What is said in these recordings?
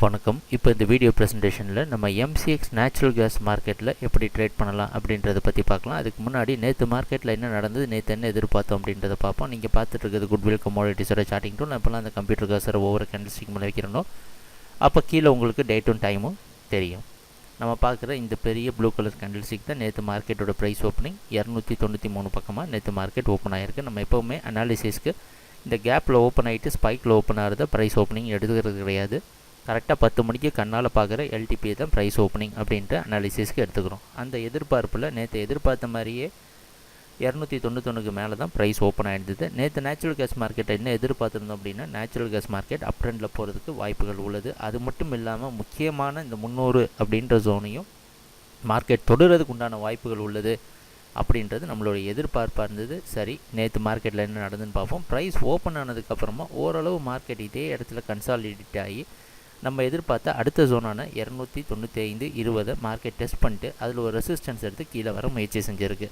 வணக்கம். இப்போ இந்த வீடியோ ப்ரெசன்டேஷனில் நம்ம MCX நேச்சுரல் கேஸ் மார்க்கெட்டில் எப்படி ட்ரேட் பண்ணலாம் அப்படின்றத பற்றி பார்க்கலாம். அதுக்கு முன்னாடி நேற்று மார்க்கெட்டில் என்ன நடந்தது, நேற்று என்ன எதிர்பார்த்தோம் அப்படின்றத பார்ப்போம். நீங்கள் பார்த்துட்டு இருக்கிறது குட்வில் கமோடிட்டிஸோட சார்ட்டிங் டூல். நான் இப்போலாம் அந்த கம்ப்யூட்டர் காசரை ஒவ்வொரு கேண்டில்ஸ்டிக் மேலே வைக்கிறனோ அப்போ கீழே உங்களுக்கு டேட்டும் டைமும் தெரியும். நம்ம பார்க்குற இந்த பெரிய ப்ளூ கலர் கேண்டில்ஸ்டிக் தான் நேற்று மார்க்கெட்டோட ப்ரைஸ் ஓப்பனிங் 293 பக்கமாக நேற்று மார்க்கெட் ஓப்பன் ஆகிருக்கு. நம்ம எப்போவுமே அனாலிசிஸ்க்கு இந்த கேப்பில் ஓப்பன் ஆகிட்டு ஸ்பைக்கில் ஓப்பன் ஆகிறத ப்ரைஸ் ஓப்பனிங் எடுத்துக்கிறது கிடையாது. கரெக்டாக 10 மணிக்கு கண்ணால் பார்க்குற எல்டிபியை தான் ப்ரைஸ் ஓப்பனிங் அப்படின்ட்டு அனாலிசிஸ்க்கு எடுத்துக்கிறோம். அந்த எதிர்பார்ப்பில் நேற்று எதிர்பார்த்த மாதிரியே 291க்கு மேலே தான் ப்ரைஸ் ஓப்பன் ஆகிடுது. நேற்று நேச்சுரல் கேஸ் மார்க்கெட்டை என்ன எதிர்பார்த்துருந்தோம் அப்படின்னா, நேச்சுரல் கேஸ் மார்க்கெட் அப் ட்ரெண்டில் போகிறதுக்கு வாய்ப்புகள் உள்ளது. அது மட்டும் இல்லாமல் முக்கியமான இந்த 300 அப்படின்ற ஜோனையும் மார்க்கெட் தொடுறதுக்கு உண்டான வாய்ப்புகள் உள்ளது அப்படின்றது நம்மளுடைய எதிர்பார்ப்பாக இருந்தது. சரி, நேற்று மார்க்கெட்டில் என்ன நடந்துன்னு பார்ப்போம். ப்ரைஸ் ஓப்பன் ஆனதுக்கப்புறமா ஓரளவு மார்க்கெட் இதே இடத்துல கன்சாலிடேட் ஆகி நம்ம எதிர்பார்த்த அடுத்த ஜோனான 295.20 மார்க்கெட் டெஸ்ட் பண்ணிட்டு அதில் ஒரு ரெசிஸ்டன்ஸ் எடுத்து கீழே வர முயற்சி செஞ்சுருக்கு.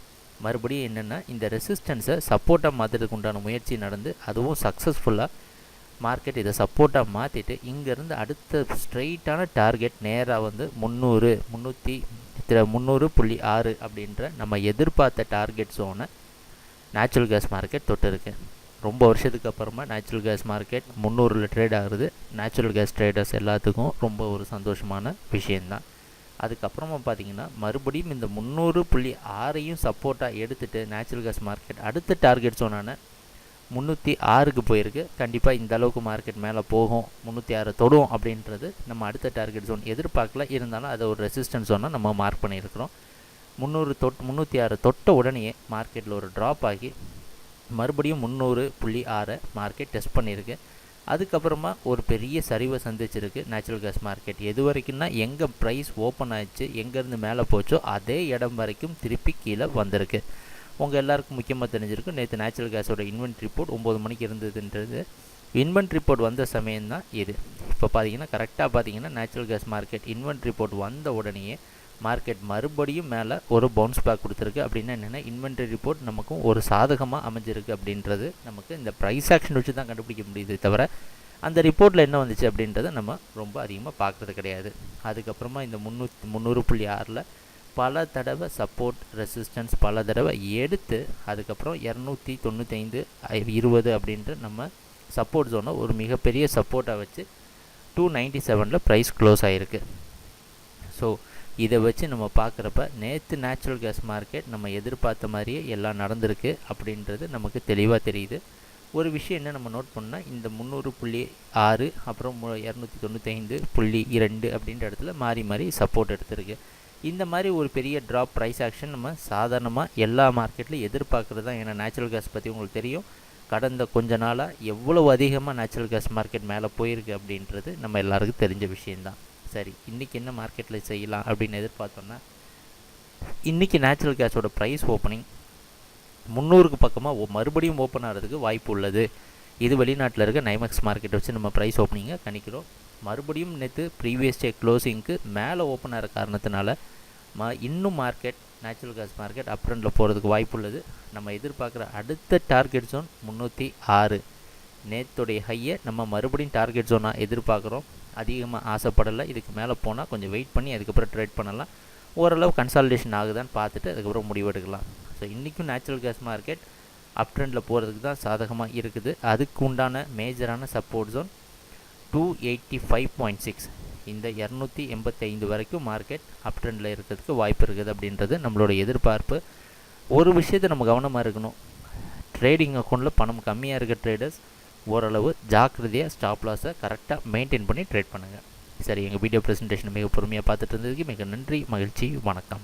மறுபடியும் என்னென்னா, இந்த ரெசிஸ்டன்ஸை சப்போர்ட்டாக மாற்றுறதுக்கு உண்டான முயற்சி நடந்து அதுவும் சக்ஸஸ்ஃபுல்லாக மார்க்கெட் இதை சப்போர்ட்டாக மாற்றிட்டு இங்கேருந்து அடுத்த ஸ்ட்ரெயிட்டான டார்கெட் நேராக வந்து 300.6 அப்படின்ற நம்ம எதிர்பார்த்த டார்கெட் ஜோனை நேச்சுரல் கேஸ் மார்க்கெட் தொட்டு இருக்கு. ரொம்ப வருஷத்துக்கு அப்புறமா நேச்சுரல் கேஸ் மார்க்கெட் 300ல் ட்ரேட் ஆகுறது நேச்சுரல் கேஸ் ட்ரேடர்ஸ் எல்லாத்துக்கும் ரொம்ப ஒரு சந்தோஷமான விஷயந்தான். அதுக்கப்புறமா பார்த்திங்கன்னா மறுபடியும் இந்த 300.6ஐயும் சப்போர்ட்டாக எடுத்துகிட்டு நேச்சுரல் கேஸ் மார்க்கெட் அடுத்த டார்கெட் ஜோனான 306க்கு போயிருக்கு. கண்டிப்பாக இந்த அளவுக்கு மார்க்கெட் மேலே போகும், 306 தொடும் அப்படின்றது நம்ம அடுத்த டார்கெட் ஜோன் எதிர்பார்க்கல. இருந்தாலும் அதை ஒரு ரெசிஸ்டன்ஸ் ஜோனாக நம்ம மார்க் பண்ணியிருக்கிறோம். 306 தொட்ட உடனே மார்க்கெட்டில் ஒரு ட்ராப் ஆகி மறுபடியும் 300.6 மார்க்கெட் டெஸ்ட் பண்ணியிருக்கு. அதுக்கப்புறமா ஒரு பெரிய சரிவை சந்திச்சிருக்கு நேச்சுரல் கேஸ் மார்க்கெட். எது வரைக்கும்னா, எங்கே ப்ரைஸ் ஓப்பன் ஆகிடுச்சு, எங்கேருந்து மேலே போச்சோ அதே இடம் வரைக்கும் திருப்பி கீழே வந்திருக்கு. உங்கள் எல்லாருக்கும் முக்கியமாக தெரிஞ்சிருக்கு, நேற்று நேச்சுரல் கேஸோட இன்வென்ட்ரி ரிப்போர்ட் 9 மணிக்கு இருந்ததுன்றது. இன்வென்ட்ரி ரிப்போர்ட் வந்த சமயம்தான் இது. இப்போ பார்த்தீங்கன்னா கரெக்டாக பார்த்தீங்கன்னா natural gas market inventory report வந்த உடனேயே மார்க்கெட் மறுபடியும் மேலே ஒரு பவுன்ஸ் பேக் கொடுத்துருக்கு. அப்படின்னா என்னென்னா, இன்வென்ட்ரி ரிப்போர்ட் நமக்கும் ஒரு சாதகமாக அமைஞ்சிருக்கு அப்படின்றது நமக்கு இந்த ப்ரைஸ் ஆக்ஷன் வச்சு தான் கண்டுபிடிக்க முடியுது. தவிர அந்த ரிப்போர்ட்டில் என்ன வந்துச்சு அப்படின்றத நம்ம ரொம்ப அதிகமாக பார்க்குறது கிடையாது. அதுக்கப்புறமா இந்த 300.6ல் பல தடவை சப்போர்ட் ரெசிஸ்டன்ஸ் பல தடவை எடுத்து அதுக்கப்புறம் 295.20 அப்படின்ற நம்ம சப்போர்ட் ஜோனை ஒரு மிகப்பெரிய சப்போர்ட்டாக வச்சு 297ல் ப்ரைஸ் க்ளோஸ் ஆகிருக்கு. ஸோ இதை வச்சு நம்ம பார்க்குறப்ப நேற்று நேச்சுரல் கேஸ் மார்க்கெட் நம்ம எதிர்பார்த்த மாதிரியே எல்லாம் நடந்திருக்கு அப்படின்றது நமக்கு தெளிவாக தெரியுது. ஒரு விஷயம் என்ன நம்ம நோட் பண்ணால், இந்த 300.6 அப்புறம் 295.2 அப்படின்ற இடத்துல மாறி மாறி சப்போர்ட் எடுத்திருக்கு. இந்த மாதிரி ஒரு பெரிய ட்ராப் ப்ரைஸ் ஆக்ஷன் நம்ம சாதாரணமாக எல்லா மார்க்கெட்லையும் எதிர்பார்க்குறது தான். ஏன்னா நேச்சுரல் கேஸ் பற்றி உங்களுக்கு தெரியும், கடந்த கொஞ்ச நாளாக எவ்வளவு அதிகமாக நேச்சுரல் கேஸ் மார்க்கெட் மேலே போயிருக்கு அப்படின்றது நம்ம எல்லாருக்கும் தெரிஞ்ச விஷயந்தான். சரி, இன்றைக்கி என்ன மார்க்கெட்டில் செய்யலாம் அப்படின்னு எதிர்பார்த்தோன்னா, இன்றைக்கி நேச்சுரல் கேஸோட ப்ரைஸ் ஓப்பனிங் 300க்கு பக்கமாக மறுபடியும் ஓப்பன் ஆகிறதுக்கு வாய்ப்பு உள்ளது. இது வெளிநாட்டில் இருக்க நைமேக்ஸ் மார்க்கெட் வச்சு நம்ம ப்ரைஸ் ஓப்பனிங்கை கணிக்கிறோம். மறுபடியும் நேற்று ப்ரீவியஸ் டே க்ளோசிங்க்கு மேலே ஓப்பன் ஆகிற காரணத்தினால இன்னும் மார்க்கெட் நேச்சுரல் கேஸ் மார்க்கெட் அப் ட்ரெண்டில் போகிறதுக்கு வாய்ப்பு உள்ளது. நம்ம எதிர்பார்க்குற அடுத்த டார்கெட் ஜோன் 306. நேற்றுடைய ஹையை நம்ம மறுபடியும் டார்கெட் ஜோனாக எதிர்பார்க்குறோம். அதிகமாக ஆசைப்படலை. இதுக்கு மேலே போனால் கொஞ்சம் வெயிட் பண்ணி அதுக்கப்புறம் ட்ரேட் பண்ணலாம். ஓரளவு கன்சாலிடேஷன் ஆகுதான்னு பார்த்துட்டு அதுக்கப்புறம் முடிவெடுக்கலாம். ஸோ இன்றைக்கும் நேச்சுரல் கேஸ் மார்க்கெட் அப் ட்ரெண்டில் போகிறதுக்கு தான் சாதகமாக இருக்குது. அதுக்கு உண்டான மேஜரான சப்போர்ட் ஜோன் 285.6. இந்த 285 வரைக்கும் மார்க்கெட் அப் ட்ரெண்டில் இருக்கிறதுக்கு வாய்ப்பு இருக்குது அப்படின்றது நம்மளோட எதிர்பார்ப்பு. ஒரு விஷயத்தை நம்ம கவனமாக இருக்கணும், ட்ரேடிங் அக்கௌண்ட்டில் பணம் கம்மியாக இருக்க ட்ரேடர்ஸ் ஓரளவு ஜாக்கிரதையாக ஸ்டாப் லாஸை கரெக்டாக மெயின்டைன் பண்ணி ட்ரேட் பண்ணுங்கள். சரி, எங்கள் வீடியோ ப்ரெசன்டேஷன் மிக பொறுமையாக பார்த்துட்டு இருந்ததுக்கு மிக நன்றி, மகிழ்ச்சி, வணக்கம்.